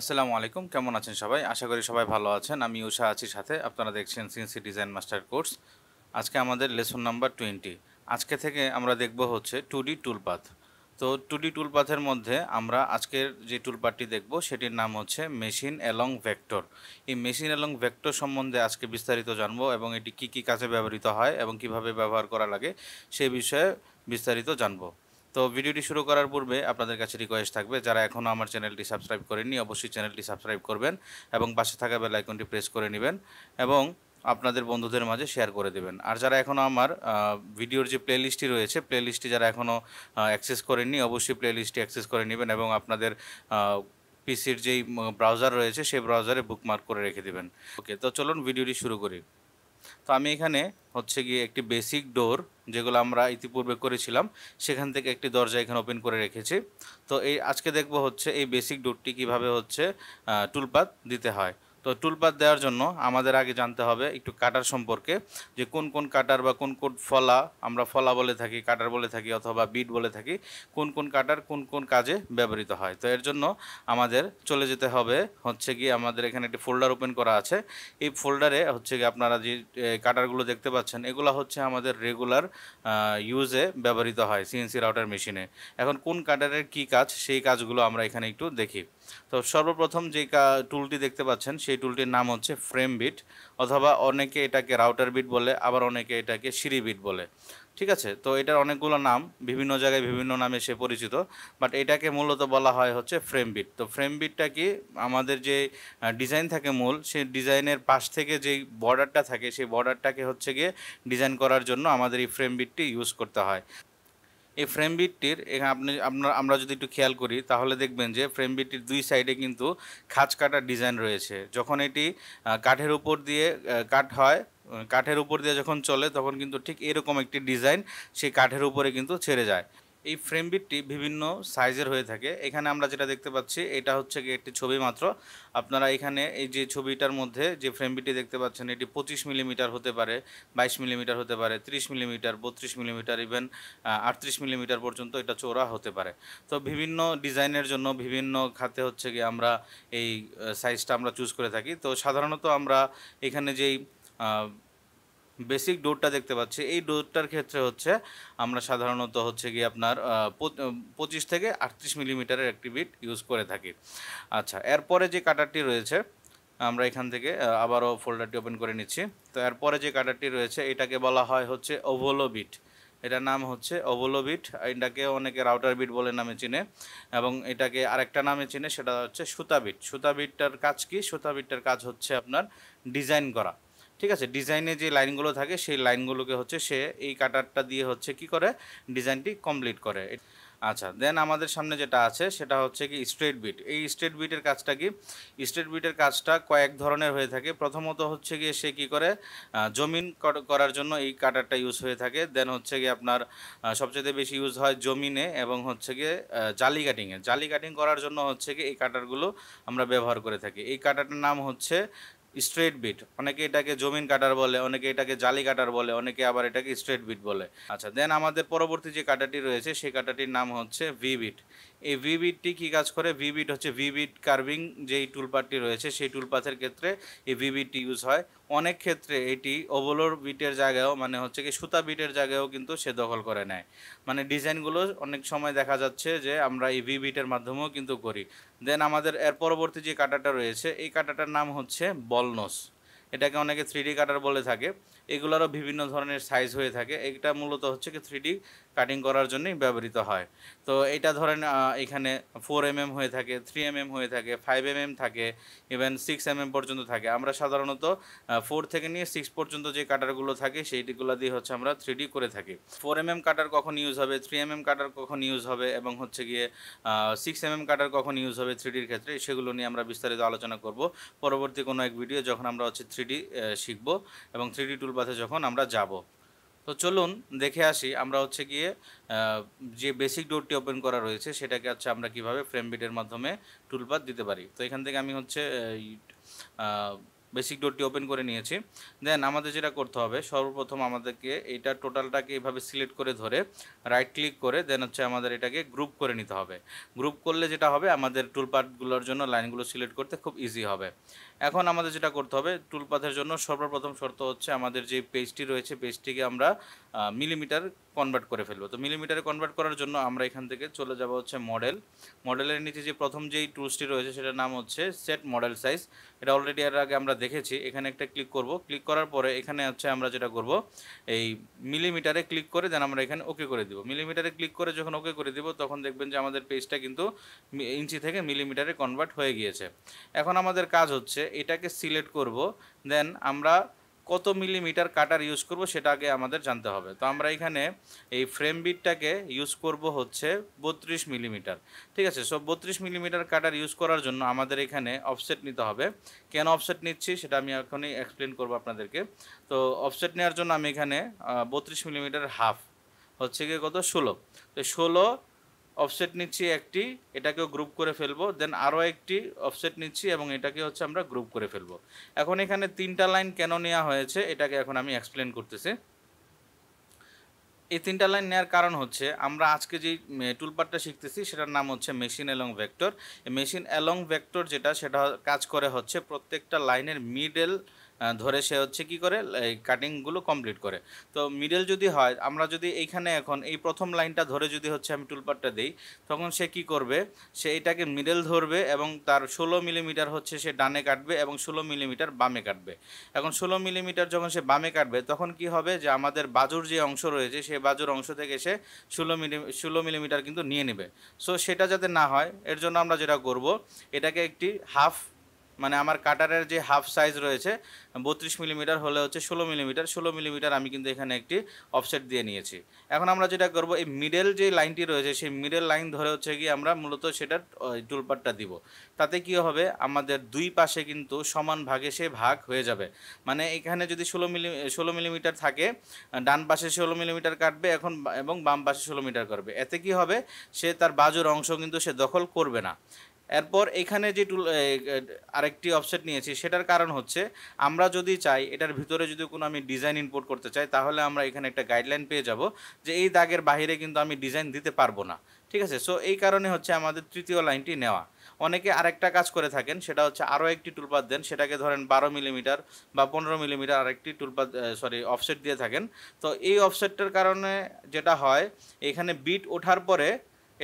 আসসালামু আলাইকুম, কেমন আছেন সবাই? আশা করি সবাই ভালো আছেন। আমি উষা আছি সাথে। আপনারা দেখছেন সিএনসি ডিজাইন মাস্টার কোর্স। আজকে আমাদের লেসন নাম্বার 20। আজকে থেকে আমরা দেখব হচ্ছে 2D টুলপাথ। তো 2D টুলপাথের মধ্যে আমরা আজকের যে টুলপাথটি দেখব সেটির নাম হচ্ছে মেশিন অ্যালং ভেক্টর। এই মেশিন অ্যালং ভেক্টর সম্বন্ধে আজকে বিস্তারিত জানবো এবং এটি কী কাজে ব্যবহৃত হয় এবং কিভাবে ব্যবহার করা লাগে সেই বিষয়ে বিস্তারিত জানবো। তো ভিডিওটি শুরু করার পূর্বে আপনাদের কাছে রিকোয়েস্ট থাকবে, যারা এখনও আমার চ্যানেলটি সাবস্ক্রাইব করেননি অবশ্যই চ্যানেলটি সাবস্ক্রাইব করবেন এবং পাশে থাকা বেল আইকনটি প্রেস করে নেবেন এবং আপনাদের বন্ধুদের মাঝে শেয়ার করে দেবেন। আর যারা এখনও আমার ভিডিওর যে প্লেলিস্টটি রয়েছে, প্লেলিস্টটি যারা এখনও অ্যাক্সেস করেননি অবশ্যই প্লেলিস্টটি অ্যাক্সেস করে নেবেন এবং আপনাদের পিসির যেই ব্রাউজার রয়েছে সেই ব্রাউজারে বুকমার্ক করে রেখে দেবেন। ওকে, তো চলুন ভিডিওটি শুরু করি। তো আমি এখানে হচ্ছে গিয়ে একটি বেসিক ডোর, যেগুলো আমরা ইতিপূর্বে করেছিলাম, সেখান থেকে একটি দরজা এখানে ওপেন করে রেখেছি। তো এই আজকে দেখব হচ্ছে এই বেসিক ডোরটি কিভাবে হচ্ছে টুলপাথ দিতে হয়। তো টুলপাথ দেওয়ার জন্য আমাদের আগে জানতে হবে একটু কাটার সম্পর্কে, যে কোন কোন কাটার বা কোন কোন ফলা, আমরা ফলা বলে থাকি, কাটার বলে থাকি অথবা বিট বলে থাকি, কোন কোন কাটার কোন কোন কাজে ব্যবহৃত হয়। তো এর জন্য আমাদের চলে যেতে হবে হচ্ছে গিয়ে, আমাদের এখানে একটি ফোল্ডার ওপেন করা আছে। এই ফোল্ডারে হচ্ছে গিয়ে আপনারা যে কাটারগুলো দেখতে পাচ্ছেন, এগুলো হচ্ছে আমাদের রেগুলার ইউজে ব্যবহৃত হয় সিএনসি রাউটার মেশিনে। এখন কোন কাটারের কি কাজ, সেই কাজগুলো আমরা এখানে একটু দেখি। তো সর্বপ্রথম যে টুলটি দেখতে পাচ্ছেন সেই টুলটির নাম হচ্ছে ফ্রেম বিট, অথবা অনেকে এটাকে রাউটার বিট বলে, আবার অনেকে এটাকে সিঁড়ি বিট বলে। ঠিক আছে, তো এটার অনেকগুলো নাম, বিভিন্ন জায়গায় বিভিন্ন নামে সে পরিচিত, বাট এটাকে মূলত বলা হয় হচ্ছে ফ্রেম বিট। তো ফ্রেম বিটটা কি, আমাদের যে ডিজাইন থাকে মূল, সেই ডিজাইনের পাশ থেকে যেই বর্ডারটা থাকে সেই বর্ডারটাকে হচ্ছে গিয়ে ডিজাইন করার জন্য আমাদের এই ফ্রেম বিটটি ইউজ করতে হয়। এই ফ্রেম বিটটির এখানে আমরা যদি একটু খেয়াল করি তাহলে দেখবেন যে ফ্রেম বিটটির দুই সাইডে কিন্তু খাঁজ কাটার ডিজাইন রয়েছে। যখন এটি কাঠের উপর দিয়ে কাট হয়, কাঠের উপর দিয়ে যখন চলে তখন কিন্তু ঠিক এরকম একটি ডিজাইন সেই কাঠের উপরে কিন্তু ছেড়ে যায়। এই ফ্রেম বিটটি বিভিন্ন সাইজের হয়ে থাকে। এখানে আমরা যেটা দেখতে পাচ্ছি এটা হচ্ছে কি একটি ছবি মাত্র। আপনারা এখানে এই যে ছবিটার মধ্যে যে ফ্রেম বিটটি দেখতে পাচ্ছেন, এটি 25 মিলিমিটার হতে পারে, 22 মিলিমিটার হতে পারে, 30 মিলিমিটার, 32 মিলিমিটার, ইভেন 38 মিলিমিটার পর্যন্ত এটা চওড়া হতে পারে। তো বিভিন্ন ডিজাইনের জন্য বিভিন্ন খাতে হচ্ছে গিয়ে আমরা এই সাইজটা আমরা চুজ করে থাকি। তো সাধারণত আমরা এখানে যেই বেসিক ডোরটা দেখতে পাচ্ছি, এই ডোরটার ক্ষেত্রে হচ্ছে আমরা সাধারণত হচ্ছে গিয়ে আপনার 25 থেকে 38 মিলিমিটারের একটি বিট ইউজ করে থাকি। আচ্ছা, এরপরে যে কাটারটি রয়েছে, আমরা এখান থেকে আবারও ফোল্ডারটি ওপেন করে নিচ্ছি। তো এরপরে যে কাটারটি রয়েছে এটাকে বলা হয় হচ্ছে ওভোলো বিট। এটার নাম হচ্ছে ওভোলো বিট। এটাকে অনেকে রাউটার বিট বলে নামে চিনে এবং এটাকে আরেকটা নামে চিনে, সেটা হচ্ছে সুতা বিট। সুতা বিটটার কাজ কি? সুতা বিটটার কাজ হচ্ছে আপনার ডিজাইন করা। ঠিক আছে, ডিজাইনে যে লাইনগুলো থাকে সেই লাইনগুলোকে হচ্ছে সে এই কাটারটা দিয়ে হচ্ছে কি করে, ডিজাইনটি কমপ্লিট করে। আচ্ছা, দেন আমাদের সামনে যেটা আছে সেটা হচ্ছে কি স্ট্রেট বিট। এই স্ট্রেট বিটের কাজটা কি? স্ট্রেট বিটের কাজটা কয়েক ধরনের হয়ে থাকে। প্রথমত হচ্ছে গিয়ে সে কি করে, জমিন করার জন্য এই কাটারটা ইউজ হয়ে থাকে। দেন হচ্ছে গিয়ে আপনার সবচেয়ে বেশি ইউজ হয় জমিনে এবং হচ্ছে গিয়ে জালি কাটিংয়ে। জালি কাটিং করার জন্য হচ্ছে গিয়ে এই কাটারগুলো আমরা ব্যবহার করে থাকি। এই কাটারটার নাম হচ্ছে স্ট্রেট বিট। অনেকে এটাকে জমিন কাটার বলে, অনেকে এটাকে জালি কাটার বলে, অনেকে আবার এটাকে স্ট্রেট বিট বলে। আচ্ছা, দেন আমাদের পরবর্তী যে কাটারটি রয়েছে সেই কাটারটির নাম হচ্ছে ভি বিট। এই ভি বিটটি কী কাজ করে? ভি বিট হচ্ছে ভি বিট কার্ভিং যেই টুলপাথটি রয়েছে সেই টুলপাথের ক্ষেত্রে এই ভি বিটটি ইউজ হয়। অনেক ক্ষেত্রে এটি ওভোলোর বিটের জায়গায়ও, মানে হচ্ছে কি সুতা বিটের জায়গায়ও কিন্তু সে দখল করে নেয়। মানে ডিজাইনগুলো অনেক সময় দেখা যাচ্ছে যে আমরা এই ভি বিটের মাধ্যমেও কিন্তু করি। দেন আমাদের এর পরবর্তী যে কাটারটা রয়েছে এই কাটারটার নাম হচ্ছে বলনস। এটাকে অনেকে 3D কাটার বলে থাকে। এগুলোরও বিভিন্ন ধরনের সাইজ হয়ে থাকে। এটা মূলত হচ্ছে কি 3D কাটিং করার জন্যই ব্যবহৃত হয়। তো এটা ধরেন এখানে 4 mm হয়ে থাকে, 3 mm হয়ে থাকে, 5 mm থাকে, ইভেন 6 mm পর্যন্ত থাকে। আমরা সাধারণত 4 থেকে নিয়ে 6 পর্যন্ত যে কাটারগুলো থাকে সেইগুলো দিয়ে হচ্ছে আমরা 3D করে থাকি। 4 mm কাটার কখন ইউজ হবে, 3 mm কাটার কখন ইউজ হবে এবং হচ্ছে গিয়ে 6 mm কাটার কখন ইউজ হবে 3Dর ক্ষেত্রে, সেগুলো নিয়ে আমরা বিস্তারিত আলোচনা করব পরবর্তী কোনো এক ভিডিও, যখন আমরা হচ্ছে 3D শিখব এবং 3D টুলপাথে যখন আমরা যাব। তো চলুন দেখে আসি আমরা হচ্ছে গিয়ে যে বেসিক ডোরটি ওপেন করা রয়েছে সেটাকে হচ্ছে আমরা কিভাবে ফ্রেম বিটের মাধ্যমে টুলপাথ দিতে পারি। তো এখান থেকে আমি হচ্ছে বেসিক ডটটি ওপেন করে নিয়েছি। দেন আমাদের যেটা করতে হবে, সর্বপ্রথম আমাদেরকে এইটা টোটালটাকে এভাবে সিলেক্ট করে ধরে রাইট ক্লিক করে দেন হচ্ছে আমাদের এটাকে গ্রুপ করে নিতে হবে। গ্রুপ করলে যেটা হবে, আমাদের টুলপাথগুলোর জন্য লাইনগুলো সিলেক্ট করতে খুব ইজি হবে। এখন আমাদের যেটা করতে হবে, টুলপাথের জন্য সর্বপ্রথম শর্ত হচ্ছে আমাদের যে পেজটি রয়েছে, পেজটিকে আমরা মিলিমিটার কনভার্ট করে ফেলবো। তো মিলিমিটারে কনভার্ট করার জন্য আমরা এখান থেকে চলে যাব হচ্ছে মডেলের নিচে যে প্রথম যেই টুলসটি রয়েছে সেটার নাম হচ্ছে সেট মডেল সাইজ। এটা অলরেডি এর আগে আমরা দেখেছি। এখানে একটা ক্লিক করব, ক্লিক করার পরে এখানে হচ্ছে আমরা যেটা করব, এই মিলিমিটারে ক্লিক করে দেন আমরা এখানে ওকে করে দিব। মিলিমিটারে ক্লিক করে যখন ওকে করে দিব তখন দেখবেন যে আমাদের পেজটা কিন্তু ইঞ্চি থেকে মিলিমিটারে কনভার্ট হয়ে গিয়েছে। এখন আমাদের কাজ হচ্ছে এটাকে সিলেক্ট করব, দেন আমরা কত মিলিমিটার কাটার ইউজ করব সেটা আগে আমাদের জানতে হবে। তো আমরা এখানে এই ফ্রেম বিটটাকে ইউজ করব হচ্ছে 32 মিলিমিটার। ঠিক আছে, সো 32 মিলিমিটার কাটার ইউজ করার জন্য আমাদের এখানে অফসেট নিতে হবে। কেন অফসেট নিচ্ছি সেটা আমি এখনই এক্সপ্লেন করব আপনাদেরকে। তো অফসেট নেওয়ার জন্য আমি এখানে 32 মিলিমিটার হাফ হচ্ছে গিয়ে কত 16, তো 16 অফসেট নিচ্ছি একটি, এটাকেও গ্রুপ করে ফেলবো। দেন আরও একটি অফসেট নিচ্ছি এবং এটাকে হচ্ছে আমরা গ্রুপ করে ফেলবো। এখন এখানে 3টা লাইন কেন নেওয়া হয়েছে এটাকে এখন আমি এক্সপ্লেন করতেছি। এই 3টা লাইন নেওয়ার কারণ হচ্ছে আমরা আজকে যেই টুলপারটা শিখতেছি সেটার নাম হচ্ছে মেশিন অ্যালং ভেক্টর। এই মেশিন অ্যালং ভেক্টর সেটা কাজ করে হচ্ছে প্রত্যেকটা লাইনের মিডল ধরে সে হচ্ছে কি করে এই কাটিংগুলো কমপ্লিট করে। তো মিডল যদি হয়, আমরা যদি এইখানে এখন এই প্রথম লাইনটা ধরে যদি হচ্ছে আমি টুলপারটা দিই, তখন সে কি করবে, সে এটাকে মিডল ধরবে এবং তার 16 মিলিমিটার হচ্ছে সে ডানে কাটবে এবং 16 মিলিমিটার বামে কাটবে। এখন 16 মিলিমিটার যখন সে বামে কাটবে তখন কি হবে, যে আমাদের বাজুর যে অংশ রয়েছে সেই বাজুর অংশ থেকে সে 16 মিলিমিটার কিন্তু নিয়ে নেবে। সো সেটা যাতে না হয় এর জন্য আমরা যেটা করব, এটাকে একটি হাফ, মানে আমার কাটারের যে হাফ সাইজ রয়েছে 32 মিলিমিটার হলে হচ্ছে 16 মিলিমিটার আমি কিন্তু এখানে একটি অফসেট দিয়ে নিয়েছি। এখন আমরা যেটা করব, এই মিডল যে লাইনটি রয়েছে সেই মিডল লাইন ধরে হচ্ছে কি আমরা মূলত সেটার টুলপারটা দিব। তাতে কি হবে, আমাদের দুই পাশে কিন্তু সমান ভাগে সে ভাগ হয়ে যাবে। মানে এখানে যদি 16 মিলিমিটার থাকে, ডান পাশে 16 মিলিমিটার কাটবে এখন এবং বাম পাশে 16 মিটার করবে। এতে কি হবে, সে তার বাজুর অংশ কিন্তু সে দখল করবে না। এরপর এখানে যে আরেকটি অফসেট নিয়েছি সেটার কারণ হচ্ছে, আমরা যদি চাই এটার ভিতরে যদি কোনো আমি ডিজাইন ইনপুট করতে চাই, তাহলে আমরা এখানে একটা গাইডলাইন পেয়ে যাব যে এই দাগের বাইরে কিন্তু আমি ডিজাইন দিতে পারবো না। ঠিক আছে, সো এই কারণে হচ্ছে আমাদের তৃতীয় লাইনটি নেওয়া। অনেকে আরেকটা কাজ করে থাকেন, সেটা হচ্ছে আরও একটি টুলপাত দেন, সেটাকে ধরেন 12 মিলিমিটার বা 15 মিলিমিটার আরেকটি টুলপাত অফসেট দিয়ে থাকেন। তো এই অফসেটটার কারণে যেটা হয়, এখানে বিট ওঠার পরে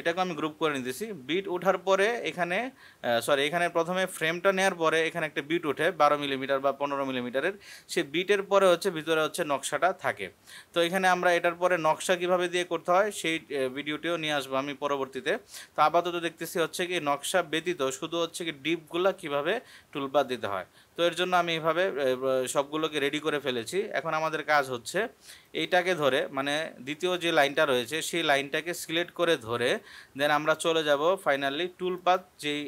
এটাকে আমি গ্রুপ করে নিতেছি। বিট ওঠার পরে এখানে প্রথমে ফ্রেমটা নেওয়ার পরে এখানে একটা বিট ওঠে 12 মিলিমিটার বা 15 মিলিমিটারের, সেই বিটের পরে হচ্ছে ভিতরে হচ্ছে নকশাটা থাকে। তো এখানে আমরা এটার পরে নকশা কিভাবে দিয়ে করতে হয় সেই ভিডিওটিও নিয়ে আসবো আমি পরবর্তীতে। তো আপাতত দেখতেছি হচ্ছে কি নকশা ব্যতীত শুধু হচ্ছে কি ডিপগুলো কিভাবে টুলপাত দিতে হয়। তো এর জন্য আমি এইভাবে সবগুলোকে রেডি করে ফেলেছি। এখন আমাদের কাজ হচ্ছে এইটাকে ধরে, মানে দ্বিতীয় যে লাইনটা রয়েছে সেই লাইনটাকে সিলেক্ট করে ধরে দেন আমরা চলে যাব ফাইনালি টুলপাথ যেই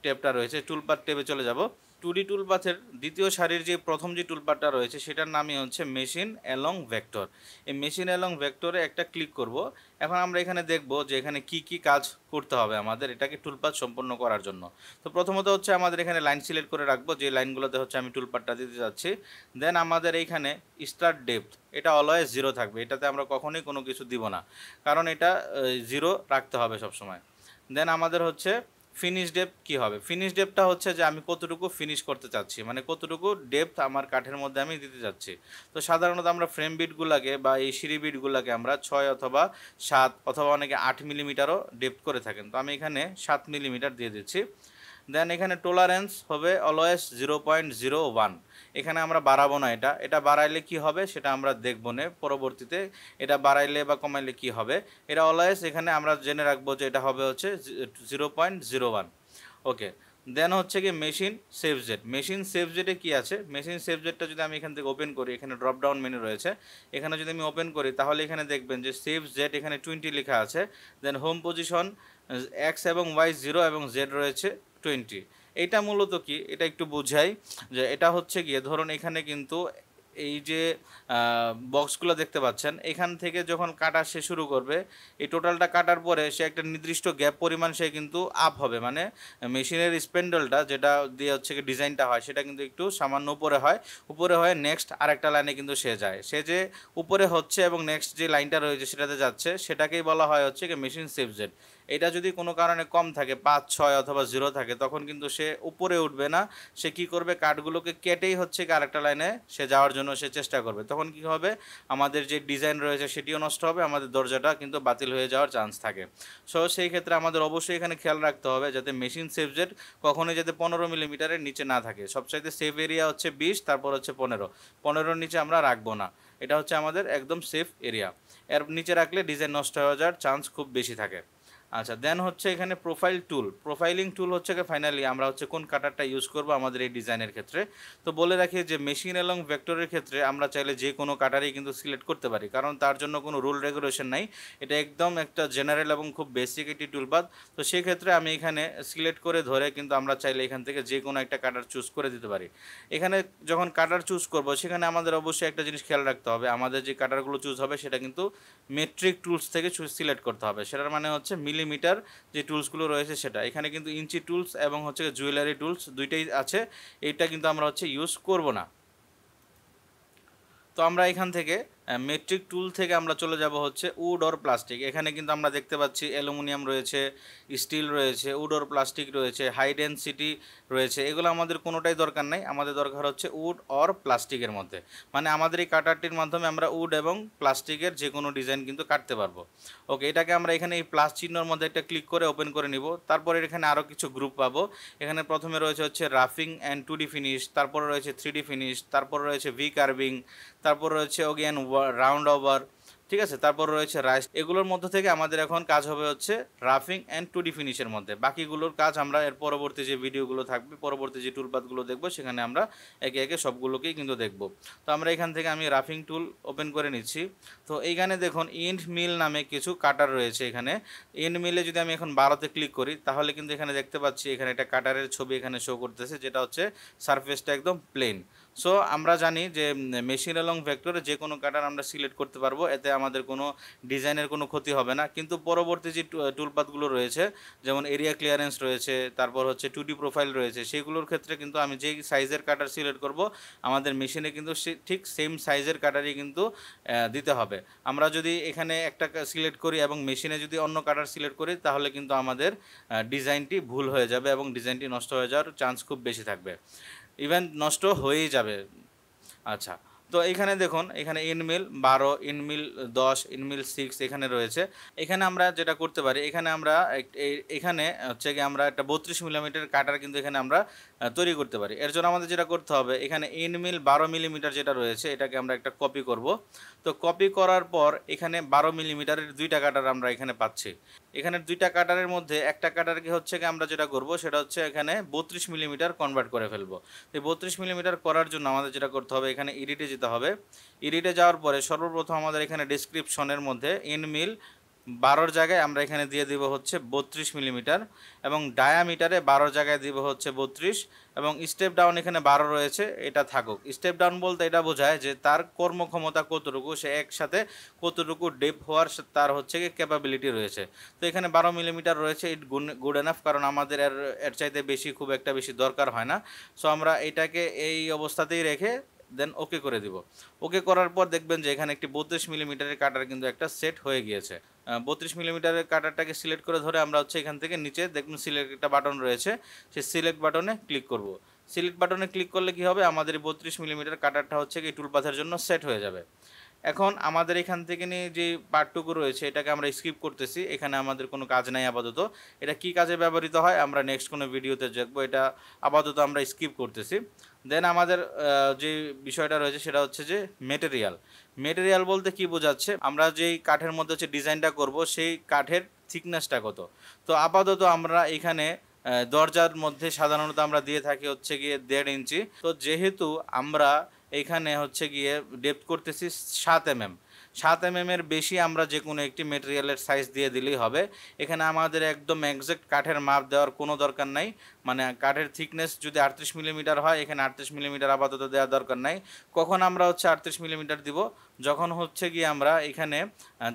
ট্যাবটা রয়েছে টুলপাথ ট্যাবে চলে যাব। 2D টুলপাথের দ্বিতীয় সারির যে প্রথম যে টুলপাথটা রয়েছে সেটার নামই হচ্ছে মেশিন অ্যালং ভেক্টর। এই মেশিন অ্যালং ভেক্টরে একটা ক্লিক করব। এখন আমরা এখানে দেখব যে এখানে কি কি কাজ করতে হবে আমাদের এটাকে টুলপাথ সম্পন্ন করার জন্য। তো প্রথমত হচ্ছে আমাদের এখানে লাইন সিলেক্ট করে রাখবো, যে লাইনগুলোতে হচ্ছে আমি টুলপাথটা দিতে যাচ্ছি। দেন আমাদের এইখানে স্টার্ট ডেপথ এটা অলওয়েজ 0 থাকবে, এটাতে আমরা কখনোই কোনো কিছু দিব না, কারণ এটা 0 রাখতে হবে সবসময়। দেন আমাদের হচ্ছে ফিনিশ ডেপথ কী হবে, ফিনিশ ডেপথটা হচ্ছে যে আমি কতটুকু ফিনিশ করতে চাচ্ছি, মানে কতটুকু ডেপথ আমার কাঠের মধ্যে আমি দিতে চাচ্ছি। তো সাধারণত আমরা ফ্রেম বিটগুলোকে বা এই সিঁড়ি বিটগুলোকে আমরা 6 অথবা 7 অথবা অনেকে 8 মিলিমিটারও ডেপথ করে থাকেন। তো আমি এখানে 7 মিলিমিটার দিয়ে দিচ্ছি। দেন এখানে টলারেন্স হবে অলওয়েজ 0.01। এখানে আমরা বাড়াবো না, এটা বাড়াইলে কি হবে সেটা আমরা দেখবো না পরবর্তীতে, এটা বাড়াইলে বা কমাইলে কি হবে। এটা অলওয়েজ এখানে আমরা জেনে রাখবো যে এটা হবে হচ্ছে 0.01। ওকে, দেন হচ্ছে কি machine save Z. Machine save জেডে কী আছে, মেশিন সেভ জেডটা যদি আমি এখান থেকে ওপেন করি, এখানে ড্রপ ডাউন মেনু রয়েছে, এখানে যদি আমি ওপেন করি তাহলে এখানে দেখবেন যে সেভ জেড এখানে 20 লেখা আছে। দেন হোম পজিশন এক্স এবং ওয়াই 0 এবং জেড রয়েছে 20। এটা মূলত কি, এটা একটু বোঝাই যে এটা হচ্ছে গিয়ে ধরুন এখানে কিন্তু এই যে বক্সগুলো দেখতে পাচ্ছেন, এখান থেকে যখন কাটা সে শুরু করবে, এই টোটালটা কাটার পরে সে একটা নির্দিষ্ট গ্যাপ পরিমাণ সে কিন্তু আপ হবে, মানে মেশিনের স্প্যান্ডেলটা যেটা দিয়ে হচ্ছে কি ডিজাইনটা হয় সেটা কিন্তু একটু সামান্য উপরে হয়ে নেক্সট আরেকটা লাইনে কিন্তু সে যায়। সে যে উপরে হচ্ছে এবং নেক্সট যে লাইনটা রয়েছে সেটাতে যাচ্ছে, সেটাকেই বলা হয় হচ্ছে কি মেশিন সেফ জেড। এটা যদি কোনো কারণে কম থাকে, 5, 6 অথবা 0 থাকে, তখন কিন্তু সে উপরে উঠবে না। সে কি করবে, কাঠগুলোকে কেটেই হচ্ছে কি আরেকটা লাইনে সে যাওয়ার জন্য সে চেষ্টা করবে। তখন কি হবে, আমাদের যে ডিজাইন রয়েছে সেটিও নষ্ট হবে, আমাদের দরজাটা কিন্তু বাতিল হয়ে যাওয়ার চান্স থাকে। সো সেই ক্ষেত্রে আমাদের অবশ্যই এখানে খেয়াল রাখতে হবে যাতে মেশিন সেফ জেড কখনোই যাতে 15 মিলিমিটারের নিচে না থাকে। সবচাইতে সেফ এরিয়া হচ্ছে 20, তারপর হচ্ছে 15 নিচে আমরা রাখবো না। এটা হচ্ছে আমাদের একদম সেফ এরিয়া। এর নিচে রাখলে ডিজাইন নষ্ট হয়ে যাওয়ার চান্স খুব বেশি থাকে। আচ্ছা, দেন হচ্ছে এখানে প্রোফাইলিং টুল হচ্ছে ফাইনালি আমরা হচ্ছে কোন কাটারটা ইউজ করব আমাদের এই ডিজাইনের ক্ষেত্রে। তো বলে রাখি যে মেশিন এবং ভেক্টরের ক্ষেত্রে আমরা চাইলে যে কোনো কাটারই কিন্তু সিলেক্ট করতে পারি, কারণ তার জন্য কোনো রুল রেগুলেশন নাই। এটা একদম একটা জেনারেল এবং খুব বেসিক একটি টুলপাথ। তো সেক্ষেত্রে আমি এখানে সিলেক্ট করে ধরে কিন্তু আমরা চাইলে এখান থেকে যে কোনো একটা কাটার চুজ করে দিতে পারি। এখানে যখন কাটার চুজ করব সেখানে আমাদের অবশ্যই একটা জিনিস খেয়াল রাখতে হবে, আমাদের যে কাটারগুলো চুজ হবে সেটা কিন্তু মেট্রিক টুলস থেকে সিলেক্ট করতে হবে। সেটার মানে হচ্ছে মিলিমিটার যে টুলসগুলো রয়েছে সেটা। এখানে কিন্তু ইঞ্চি টুলস এবং হচ্ছে জুয়েলারি টুলস দুইটাই আছে, এইটা কিন্তু আমরা হচ্ছে ইউজ করব না। তো আমরা এখান থেকে মেট্রিক টুল থেকে আমরা চলে যাব হচ্ছে উড অর প্লাস্টিক। এখানে কিন্তু আমরা দেখতে পাচ্ছি অ্যালুমিনিয়াম রয়েছে, স্টিল রয়েছে, উড অর প্লাস্টিক রয়েছে, হাই ডেনসিটি রয়েছে। এগুলো আমাদের কোনোটাই দরকার নাই, আমাদের দরকার হচ্ছে উড অর প্লাস্টিকের মধ্যে। মানে আমাদের এই কাটারটির মাধ্যমে আমরা উড এবং প্লাস্টিকের যে কোনো ডিজাইন কিন্তু কাটতে পারবো। ওকে, এটাকে আমরা এখানে এই প্লাস চিহ্নর মধ্যে একটা ক্লিক করে ওপেন করে নিব। তারপরে এখানে আরও কিছু গ্রুপ পাবো। এখানে প্রথমে রয়েছে হচ্ছে রাফিং অ্যান্ড 2D ফিনিশ, তারপরে রয়েছে 3D ফিনিশ, তারপর রয়েছে ভি কার্ভিং, তারপর রয়েছে অগেন রাউন্ড ওভার, ঠিক আছে, তারপর রয়েছে রাইস। এগুলোর মধ্যে থেকে আমাদের এখন কাজ হবে হচ্ছে রাফিং অ্যান্ড 2D ফিনিশের মধ্যে। বাকিগুলোর কাজ আমরা এর পরবর্তী যে ভিডিওগুলো থাকবে, পরবর্তী যে টুলপাথগুলো দেখবো সেখানে আমরা একে একে সবগুলোকেই কিন্তু দেখব। তো আমরা এখান থেকে আমি রাফিং টুল ওপেন করে নিচ্ছি। তো এইখানে দেখুন ইন্ড মিল নামে কিছু কাটার রয়েছে। এখানে ইন্ড মিলে যদি আমি এখন 12তে ক্লিক করি তাহলে কিন্তু এখানে দেখতে পাচ্ছি এখানে একটা কাটারের ছবি এখানে শো করতেছে, যেটা হচ্ছে সারফেসটা একদম প্লেন। সো আমরা জানি যে মেশিন এবং ভেক্টরে যে কোনো কাটার আমরা সিলেক্ট করতে পারবো, এতে আমাদের কোনো ডিজাইনের কোনো ক্ষতি হবে না। কিন্তু পরবর্তী যে টুলপাথগুলো রয়েছে, যেমন এরিয়া ক্লিয়ারেন্স রয়েছে, তারপর হচ্ছে 2D প্রোফাইল রয়েছে, সেগুলোর ক্ষেত্রে কিন্তু আমি যেই সাইজের কাটার সিলেক্ট করব আমাদের মেশিনে কিন্তু ঠিক সেম সাইজের কাটারই কিন্তু দিতে হবে। আমরা যদি এখানে একটা সিলেক্ট করি এবং মেশিনে যদি অন্য কাটার সিলেক্ট করি তাহলে কিন্তু আমাদের ডিজাইনটি ভুল হয়ে যাবে এবং ডিজাইনটি নষ্ট হয়ে যাওয়ার চান্স খুব বেশি থাকবে, ইভেন নষ্ট হয়েই যাবে। আচ্ছা, তো এখানে দেখুন এখানে ইনমিল 12, ইনমিল 10, ইনমিল 6 এখানে রয়েছে। এখানে আমরা যেটা করতে পারি, এখানে আমরা এখানে হচ্ছে কি আমরা একটা 32 মিলিমিটার কাটার কিন্তু এখানে আমরা তৈরি করতে পারি। এর জন্য আমাদের যেটা করতে হবে, এখানে ইনমিল 12 মিলিমিটার যেটা রয়েছে এটাকে আমরা একটা কপি করব। তো কপি করার পর এখানে 12 মিলিমিটারের দুইটা কাটার আমরা এখানে পাচ্ছি। এখানে দুইটা কাটারের মধ্যে একটা কাটারকে হচ্ছে কি আমরা যেটা করব সেটা হচ্ছে এখানে 32 মিলিমিটার কনভার্ট করে ফেলবো। তো 32 মিলিমিটার করার জন্য আমাদের যেটা করতে হবে, এখানে এডিটে যেতে হবে। এডিটে যাওয়ার পরে সর্বপ্রথম আমাদের এখানে ডেসক্রিপশনের মধ্যে ইনমিল 12 জায়গায় আমরা এখানে দিয়ে দিব হচ্ছে 32 মিলিমিটার, এবং ডায়ামিটারে 12 জায়গায় দিব হচ্ছে 32, এবং স্টেপ ডাউন এখানে 12 রয়েছে, এটা থাকুক। স্টেপ ডাউন বলতে এটা বোঝায় যে তার কর্মক্ষমতা কতটুকু, সে একসাথে কতটুকু ডেপ হওয়ার তার হচ্ছে কি ক্যাপাবিলিটি রয়েছে। তো এখানে 12 মিলিমিটার রয়েছে, ইট গুড এনাফ, কারণ আমাদের এর চাইতে বেশি খুব একটা বেশি দরকার হয় না। সো আমরা এটাকে এই অবস্থাতেই রেখে দেন ওকে করে দিব। ওকে করার পর দেখবেন যে এখানে একটি 32 মিলিমিটারের কাটার কিন্তু একটা সেট হয়ে গিয়েছে। 32 মিলিমিটারের কাটারটাকে সিলেক্ট করে ধরে আমরা হচ্ছে এখান থেকে নিচে দেখুন সিলেক্ট একটা বাটন রয়েছে, সেই সিলেক্ট বাটনে ক্লিক করব। সিলেক্ট বাটনে ক্লিক করলে কি হবে, আমাদের 32 মিলিমিটার কাটারটা হচ্ছে কি টুলপাথের জন্য সেট হয়ে যাবে। এখন আমাদের এখান থেকে নিয়ে যে পার্টটুকু রয়েছে এটাকে আমরা স্কিপ করতেছি, এখানে আমাদের কোনো কাজ নাই আপাতত। এটা কি কাজে ব্যবহৃত হয় আমরা নেক্সট কোনো ভিডিওতে দেখবো, এটা আপাতত আমরা স্কিপ করতেছি। দেন আমাদের যে বিষয়টা রয়েছে সেটা হচ্ছে যে মেটেরিয়াল বলতে কি বোঝাচ্ছে, আমরা যেই কাঠের মধ্যে হচ্ছে ডিজাইনটা করব সেই কাঠের থিকনেসটা কত। তো আপাতত আমরা এখানে দরজার মধ্যে সাধারণত আমরা দিয়ে থাকি হচ্ছে গিয়ে 1.5 ইঞ্চি। তো যেহেতু আমরা এখানে হচ্ছে গিয়ে ডেপথ করতেছি 7 mm এর বেশি আমরা যে কোনো একটি মেটেরিয়ালের সাইজ দিয়ে দিলেই হবে। এখানে আমাদের একদম এক্সাক্ট কাঠের মাপ দেওয়ার কোনো দরকার নাই, মানে কাঠের থিকনেস যদি 38 মিলিমিটার হয়, এখানে 38 মিলিমিটার আপাতত দেওয়ার দরকার নাই। কখন আমরা হচ্ছে 38 মিলিমিটার দিব, যখন হচ্ছে গিয়ে আমরা এখানে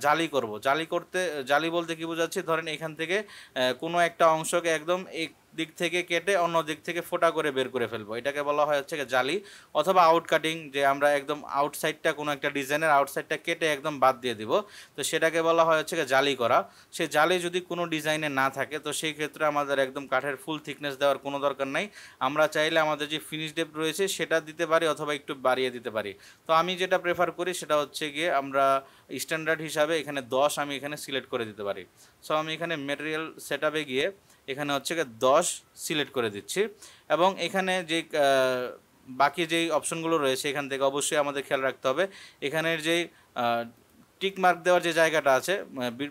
জালি করব। জালি বলতে কি বোঝাচ্ছি, ধরেন এখান থেকে কোনো একটা অংশকে একদম এক দিক থেকে কেটে অন্য দিক থেকে ফোটা করে বের করে ফেলবো, এটাকে বলা হয় হচ্ছে জালি। অথবা আউট কাটিং, যে আমরা একদম আউটসাইডটা কোনো একটা ডিজাইনের আউটসাইডটা কেটে একদম বাদ দিয়ে দিব, তো সেটাকে বলা হয় হচ্ছে জালি করা। সেই জালি যদি কোনো ডিজাইনে না থাকে, তো সেই ক্ষেত্রে আমাদের একদম কাঠের ফুল থিকনেস দেওয়ার কোনো দরকার নাই। আমরা চাইলে আমাদের যে ফিনিশ ডেপথ রয়েছে সেটা দিতে পারি, অথবা একটু বাড়িয়ে দিতে পারি। তো আমি যেটা প্রেফার করি সেটা হচ্ছে গিয়ে আমরা স্ট্যান্ডার্ড হিসাবে এখানে 10 আমি এখানে সিলেক্ট করে দিতে পারি। সো আমি এখানে মেটেরিয়াল সেটআপে গিয়ে এখানে হচ্ছে গিয়ে 10 সিলেক্ট করে দিচ্ছি। এবং এখানে যে বাকি যেই অপশনগুলো রয়েছে এখান থেকে অবশ্যই আমাদের খেয়াল রাখতে হবে, এখানের যেই টিক মার্ক দেওয়ার যে জায়গাটা আছে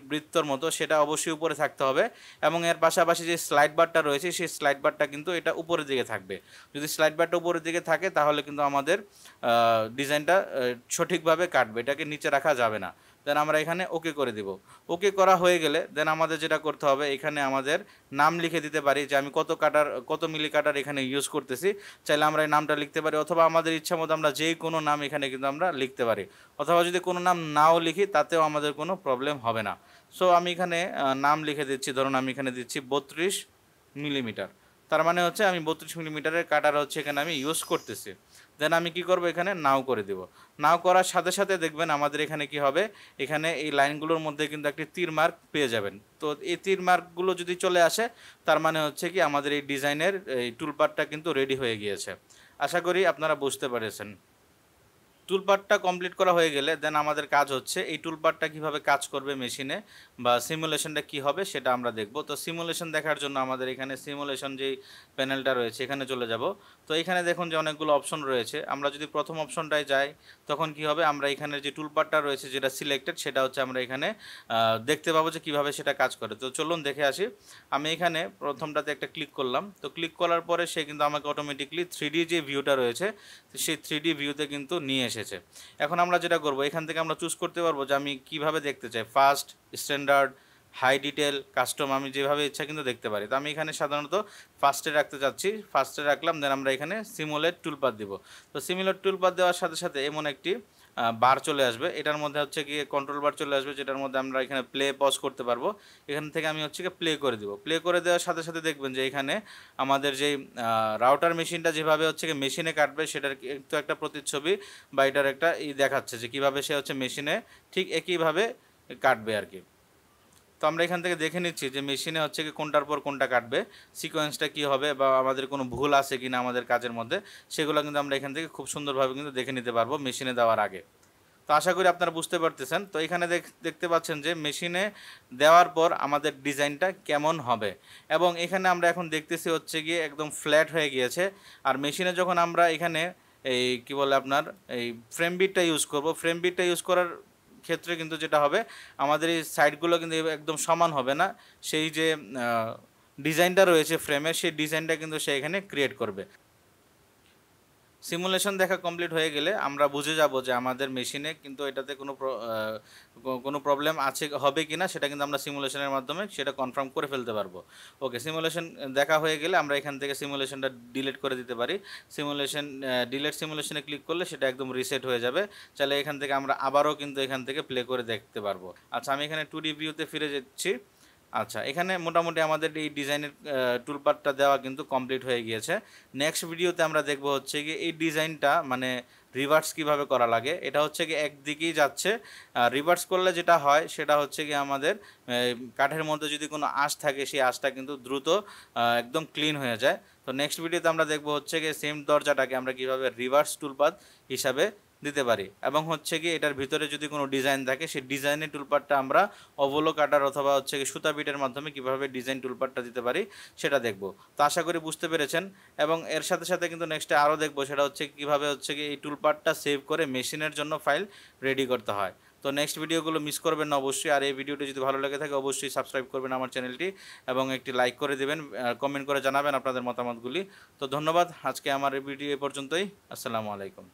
বৃত্তর মতো, সেটা অবশ্যই উপরে থাকতে হবে। এবং এর পাশাপাশি যে স্লাইড বারটা রয়েছে সেই স্লাইড বারটা কিন্তু এটা উপরের দিকে থাকবে। যদি স্লাইড বারটা উপরের দিকে থাকে তাহলে কিন্তু আমাদের ডিজাইনটা সঠিকভাবে কাটবে, এটাকে নিচে রাখা যাবে না। দেন আমরা এখানে ওকে করে দিব। ওকে করা হয়ে গেলে দেন আমাদের যেটা করতে হবে, এখানে আমাদের নাম লিখে দিতে পারি যে আমি কত মিলি কাটার এখানে ইউজ করতেছি। চাইলে আমরা এই নামটা লিখতে পারি, অথবা আমাদের ইচ্ছা মতো আমরা যেই কোনো নাম এখানে কিন্তু আমরা লিখতে পারি। অথবা যদি কোনো নাম নাও লিখি তাতেও আমাদের কোনো প্রবলেম হবে না। সো আমি এখানে নাম লিখে দিচ্ছি, ধরুন আমি এখানে দিচ্ছি 32 মিলিমিটার। তার মানে হচ্ছে আমি 32 মিলিমিটারের কাটার হচ্ছে এখানে আমি ইউজ করতেছি। দেন আমি কি করব, এখানে নাও করে দিব। নাও করার সাথে সাথে দেখবেন আমাদের এখানে কি হবে, এখানে এই লাইনগুলোর মধ্যে কিন্তু একটি তীর মার্ক পেয়ে যাবেন। তো এই তীর মার্কগুলো যদি চলে আসে, তার মানে হচ্ছে কি আমাদের এই ডিজাইনের এই টুলপারটা কিন্তু রেডি হয়ে গিয়েছে। আশা করি আপনারা বুঝতে পেরেছেন। টুলপারটা কমপ্লিট করা হয়ে গেলে দেন আমাদের কাজ হচ্ছে এই টুলপারটা কিভাবে কাজ করবে মেশিনে, বা সিমুলেশনটা কি হবে সেটা আমরা দেখব। তো সিমুলেশন দেখার জন্য আমাদের এখানে সিমুলেশন যেই প্যানেলটা রয়েছে এখানে চলে যাব। তো এখানে দেখুন যে অনেকগুলো অপশন রয়েছে। আমরা যদি প্রথম অপশনটায় যাই তখন কি হবে, আমরা এখানে যে টুলপারটা রয়েছে যেটা সিলেক্টেড সেটা হচ্ছে আমরা এখানে দেখতে পাবো যে কিভাবে সেটা কাজ করে। তো চলুন দেখে আসি। আমি এখানে প্রথমটাতে একটা ক্লিক করলাম। তো ক্লিক করার পরে সে কিন্তু আমাকে অটোমেটিকলি 3D যে ভিউটা রয়েছে সেই 3D ভিউতে কিন্তু নিয়ে এসেছে। এখন আমরা যেটা করব, এখান থেকে আমরা চুজ করতে পারবো যে আমি কিভাবে দেখতে চাই, fast, standard, high detail, custom, আমি যেভাবে ইচ্ছা কিন্তু দেখতে পারি। তো আমি এখানে সাধারণত ফাস্টে রাখতে চাচ্ছি, ফাস্টে রাখলাম। দেন আমরা এখানে সিমুলেট টুলপাথ দিব। তো সিমুলেট টুলপাথ দেওয়ার সাথে সাথে এমন একটি বার চলে আসবে, এটার মধ্যে হচ্ছে গিয়ে কন্ট্রোল বার চলে আসবে, যেটার মধ্যে আমরা এখানে প্লে পজ করতে পারবো। এখান থেকে আমি হচ্ছে গিয়ে প্লে করে দিব। প্লে করে দেওয়ার সাথে সাথে দেখবেন যে এখানে আমাদের যেই রাউটার মেশিনটা যেভাবে হচ্ছে গিয়ে মেশিনে কাটবে সেটার কিন্তু একটা প্রতিচ্ছবি বা এটার একটা দেখাচ্ছে যে কীভাবে সে হচ্ছে মেশিনে ঠিক একইভাবে কাটবে আর কি। তো আমরা এখান থেকে দেখে নিচ্ছি যে মেশিনে হচ্ছে কি কোনটার পর কোনটা কাটবে, সিকোয়েন্সটা কি হবে, বা আমাদের কোনো ভুল আছে কি না আমাদের কাজের মধ্যে, সেগুলো কিন্তু আমরা এখান থেকে খুব সুন্দরভাবে কিন্তু দেখে নিতে পারবো মেশিনে দেওয়ার আগে। তো আশা করি আপনারা বুঝতে পারতেছেন। তো এখানে দেখতে পাচ্ছেন যে মেশিনে দেওয়ার পর আমাদের ডিজাইনটা কেমন হবে, এবং এখানে আমরা এখন দেখতেছি হচ্ছে গিয়ে একদম ফ্ল্যাট হয়ে গিয়েছে। আর মেশিনে যখন আমরা এখানে এই কি বলে আপনার এই ফ্রেম বিটটা ইউজ করব, ফ্রেম বিটটা ইউজ করার ক্ষেত্রে কিন্তু যেটা হবে, আমাদের এই সাইডগুলো কিন্তু একদম সমান হবে না। সেই যে ডিজাইনটা রয়েছে ফ্রেমের, সেই ডিজাইনটা কিন্তু সে এখানে ক্রিয়েট করবে। সিমুলেশন দেখা কমপ্লিট হয়ে গেলে আমরা বুঝে যাব যে আমাদের মেশিনে কিন্তু এটাতে কোনো প্রবলেম হবে কি না, সেটা কিন্তু আমরা সিমুলেশনের মাধ্যমে সেটা কনফার্ম করে ফেলতে পারবো। ওকে, সিমুলেশন দেখা হয়ে গেলে আমরা এখান থেকে সিমুলেশনটা ডিলিট করে দিতে পারি। ডিলিট সিমুলেশনে ক্লিক করলে সেটা একদম রিসেট হয়ে যাবে। চাইলে এখান থেকে আমরা আবারও কিন্তু এখান থেকে প্লে করে দেখতে পারবো। আচ্ছা, আমি এখানে 2D ভিউতে ফিরে যাচ্ছি। আচ্ছা, এখানে মোটামুটি আমাদের এই ডিজাইনের টুলপারটা দেওয়া কিন্তু কমপ্লিট হয়ে গিয়েছে। নেক্সট ভিডিওতে আমরা দেখব হচ্ছে কি এই ডিজাইনটা মানে রিভার্স কিভাবে করা লাগে। এটা হচ্ছে কি একদিকেই যাচ্ছে, রিভার্স করলে যেটা হয় সেটা হচ্ছে কি আমাদের কাঠের মধ্যে যদি কোনো আঁশ থাকে সেই আঁশটা কিন্তু দ্রুত একদম ক্লিন হয়ে যায়। তো নেক্সট ভিডিওতে আমরা দেখব হচ্ছে কি সেম দরজাটাকে আমরা কিভাবে রিভার্স টুলপাথ হিসাবে দিতে পারি, এবং হচ্ছে কি এটার ভিতরে যদি কোনো ডিজাইন থাকে সেই ডিজাইনের টুলপারটা আমরা অবলো কাটার অথবা হচ্ছে কি সুতা বিটের মাধ্যমে কিভাবে ডিজাইন টুলপারটা দিতে পারি সেটা দেখব। তো আশা করি বুঝতে পেরেছেন। এবং এর সাথে সাথে কিন্তু নেক্সটে আরও দেখব সেটা হচ্ছে কিভাবে হচ্ছে কি এই টুলপারটা সেভ করে মেশিনের জন্য ফাইল রেডি করতে হয়। তো নেক্সট ভিডিওগুলো মিস করবেন না অবশ্যই। আর এই ভিডিওটি যদি ভালো লেগে থাকে অবশ্যই সাবস্ক্রাইব করবেন আমার চ্যানেলটি, এবং একটি লাইক করে দেবেন, কমেন্ট করে জানাবেন আপনাদের মতামতগুলি। তো ধন্যবাদ, আজকে আমার এই ভিডিও এ পর্যন্তই। আসসালামু আলাইকুম।